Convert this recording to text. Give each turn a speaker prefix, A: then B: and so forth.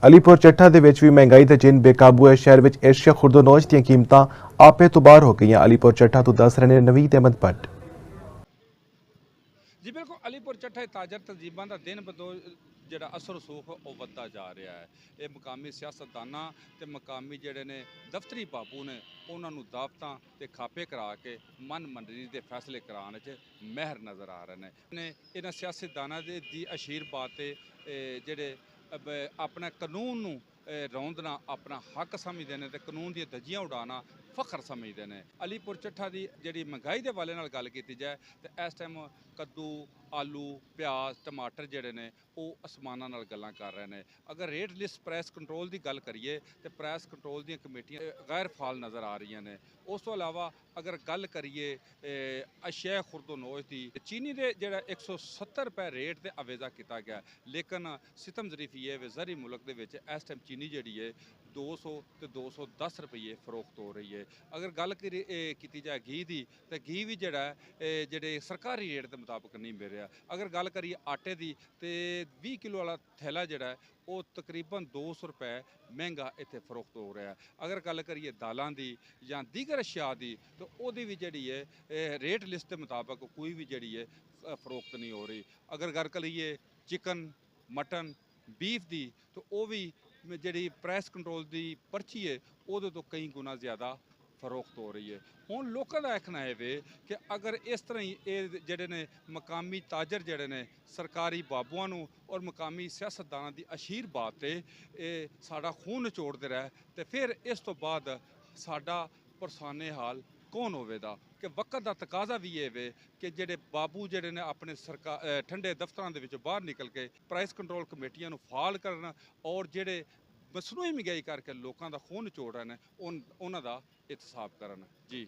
A: ਅਲੀਪੁਰ ਚੱਠਾ ਦੇ ਵਿੱਚ ਵੀ ਮਹਿੰਗਾਈ ਦਾ ਜਿੰਨ ਬੇਕਾਬੂ ਹੈ। ਸ਼ਹਿਰ ਵਿੱਚ ਏਸ਼ੀਆ ਖੁਰਦਨੋਸ਼ ਦੀਆਂ ਕੀਮਤਾਂ ਆਪੇ ਤੋਂ ਬਾਹਰ ਹੋ ਗਈਆਂ। ਅਲੀਪੁਰ ਚੱਠਾ ਤੋਂ ਦੱਸ ਰਹੇ ਨੇ ਨਵੀਦ ਅਹਿਮਦ ਭੱਟ।
B: ਜੀ ਬਿਲਕੁਲ ਅਲੀਪੁਰ ਚੱਠਾ ਤਾਜਰ ਤਨਜ਼ੀਮਾਂ ਦਾ ਦਿਨ ਬਦੋ ਜਿਹੜਾ ਅਸਰ ਰਸੂਖ ਉਹ ਵੱਧਦਾ ਜਾ ਰਿਹਾ ਹੈ। ਇਹ ਮੁਕਾਮੀ ਸਿਆਸਤਦਾਨਾਂ ਤੇ ਮੁਕਾਮੀ ਜਿਹੜੇ ਨੇ ਦਫ਼ਤਰੀ ਬਾਬੂ ਨੇ ਉਹਨਾਂ ਨੂੰ ਦਾਵਤਾਂ ਤੇ ਖਾਪੇ ਕਰਾ ਕੇ ਮਨ ਮੰਡਲੀ ਦੇ ਫੈਸਲੇ ਕਰਾਉਣ 'ਚ ਮਾਹਿਰ ਨਜ਼ਰ ਆ ਰਹੇ ਨੇ। ਇਹਨਾਂ ਸਿਆਸਤਦਾਨਾਂ ਦੀ ਅਸ਼ੀਰਵਾਦ ਤੇ ਜਿਹੜੇ ਆਪਣਾ ਕਾਨੂੰਨ ਨੂੰ ਰੌਂਦਣਾ ਆਪਣਾ ਹੱਕ ਸਮਝਦੇ ਨੇ ਤੇ ਕਾਨੂੰਨ ਦੀਆਂ ਧੱਜੀਆਂ ਉਡਾਉਣਾ ਫਖਰ ਸਮਝਦੇ ਨੇ। ਅਲੀਪੁਰ ਚੱਠਾ ਦੀ ਜਿਹੜੀ ਮਹਿੰਗਾਈ ਦੇ ਵਾਲੇ ਨਾਲ ਗੱਲ ਕੀਤੀ ਜਾਏ ਤਾਂ ਇਸ ਟਾਈਮ ਕੱਦੂ, ਆਲੂ, ਪਿਆਜ਼, ਟਮਾਟਰ ਜਿਹੜੇ ਨੇ ਉਹ ਅਸਮਾਨਾਂ ਨਾਲ ਗੱਲਾਂ ਕਰ ਰਹੇ ਨੇ। ਅਗਰ ਰੇਟ ਲਿਸਟ ਪ੍ਰਾਈਸ ਕੰਟਰੋਲ ਦੀ ਗੱਲ ਕਰੀਏ ਤੇ ਪ੍ਰਾਈਸ ਕੰਟਰੋਲ ਦੀਆਂ ਕਮੇਟੀਆਂ ਗੈਰ ਫਾਲ ਨਜ਼ਰ ਆ ਰਹੀਆਂ ਨੇ। ਉਸ ਤੋਂ ਇਲਾਵਾ ਅਗਰ ਗੱਲ ਕਰੀਏ ਅਸ਼ਿਆ ਖੁਰਦਨੋਸ਼ ਦੀ, ਚੀਨੀ ਦੇ ਜਿਹੜਾ 170 ਰੁਪਏ ਰੇਟ ਤੇ ਅਵੇਜ਼ਾ ਕੀਤਾ ਗਿਆ, ਲੇਕਿਨ ਸਿਤਮ ਜ਼ਰੀਫ ਇਹ ਵੇ ਜ਼ਰੀ ਮੁਲਕ ਦੇ ਵਿੱਚ ਇਸ ਟਾਈਮ ਚੀਨੀ ਜਿਹੜੀ ਹੈ 200 ਤੇ 210 ਰੁਪਏ ਫਰੋਖਤ ਹੋ ਰਹੀ ਹੈ। ਅਗਰ ਗੱਲ ਕੀਤੀ ਜਾਏ ਘੀ ਦੀ ਤਾਂ ਘੀ ਵੀ ਜਿਹੜਾ ਜਿਹੜੇ ਸਰਕਾਰੀ ਰੇਟ ਦੇ ਮੁਤਾਬਕ ਨਹੀਂ ਮਿਲ ਰਿਹਾ। ਅਗਰ ਗੱਲ ਕਰੀਏ ਆਟੇ ਦੀ ਤੇ 20 ਕਿਲੋ ਵਾਲਾ ਥੈਲਾ ਜਿਹੜਾ ਉਹ ਤਕਰੀਬਨ 200 ਰੁਪਏ ਮਹਿੰਗਾ ਇੱਥੇ ਫਰੋਖਤ ਹੋ ਰਿਹਾ। ਅਗਰ ਗੱਲ ਕਰੀਏ ਦਾਲਾਂ ਦੀ ਜਾਂ ਦੀਗਰ ਅਸ਼ਿਆ ਦੀ ਤਾਂ ਉਹਦੀ ਵੀ ਜਿਹੜੀ ਹੈ ਰੇਟ ਲਿਸਟ ਦੇ ਮੁਤਾਬਕ ਕੋਈ ਵੀ ਜਿਹੜੀ ਹੈ ਫਰੋਖਤ ਨਹੀਂ ਹੋ ਰਹੀ। ਅਗਰ ਗੱਲ ਕਰੀਏ ਚਿਕਨ, ਮਟਨ, ਬੀਫ ਦੀ ਤਾਂ ਉਹ ਵੀ ਜਿਹੜੀ ਪ੍ਰਾਈਸ ਕੰਟਰੋਲ ਦੀ ਪਰਚੀ ਹੈ ਉਹਦੇ ਤੋਂ ਕਈ ਗੁਣਾ ਜ਼ਿਆਦਾ ਫਰੋਖਤ ਹੋ ਰਹੀ ਹੈ। ਹੁਣ ਲੋਕਾਂ ਦਾ ਆਖਣਾ ਇਹ ਵੇ ਕਿ ਅਗਰ ਇਸ ਤਰ੍ਹਾਂ ਹੀ ਇਹ ਜਿਹੜੇ ਨੇ ਮਕਾਮੀ ਤਾਜਰ ਜਿਹੜੇ ਨੇ ਸਰਕਾਰੀ ਬਾਬੂਆਂ ਨੂੰ ਔਰ ਮਕਾਮੀ ਸਿਆਸਤਦਾਨਾਂ ਦੀ ਅਸ਼ੀਰਵਾਦ ਤੇ ਇਹ ਸਾਡਾ ਖੂਨ ਨਿਚੋੜਦੇ ਰਹੇ ਤੇ ਫਿਰ ਇਸ ਤੋਂ ਬਾਅਦ ਸਾਡਾ ਪਰਸਾਨੇ ਹਾਲ ਕੌਣ ਹੋਵੇਗਾ। ਕਿ ਵਕਤ ਦਾ ਤਕਾਜ਼ਾ ਵੀ ਇਹ ਵੇ ਕਿ ਜਿਹੜੇ ਬਾਬੂ ਜਿਹੜੇ ਨੇ ਆਪਣੇ ਠੰਡੇ ਦਫ਼ਤਰਾਂ ਦੇ ਵਿੱਚੋਂ ਬਾਹਰ ਨਿਕਲ ਕੇ ਪ੍ਰਾਈਸ ਕੰਟਰੋਲ ਕਮੇਟੀਆਂ ਨੂੰ ਫਾਲ ਕਰਨ ਔਰ ਜਿਹੜੇ ਮਸਨੂਈ ਮਹਿੰਗਾਈ ਕਰਕੇ ਲੋਕਾਂ ਦਾ ਖੂਨ ਨਿਚੋੜ ਰਹੇ ਨੇ ਉਹਨਾਂ ਦਾ ਇਤਸਾਬ ਕਰਨ। ਜੀ।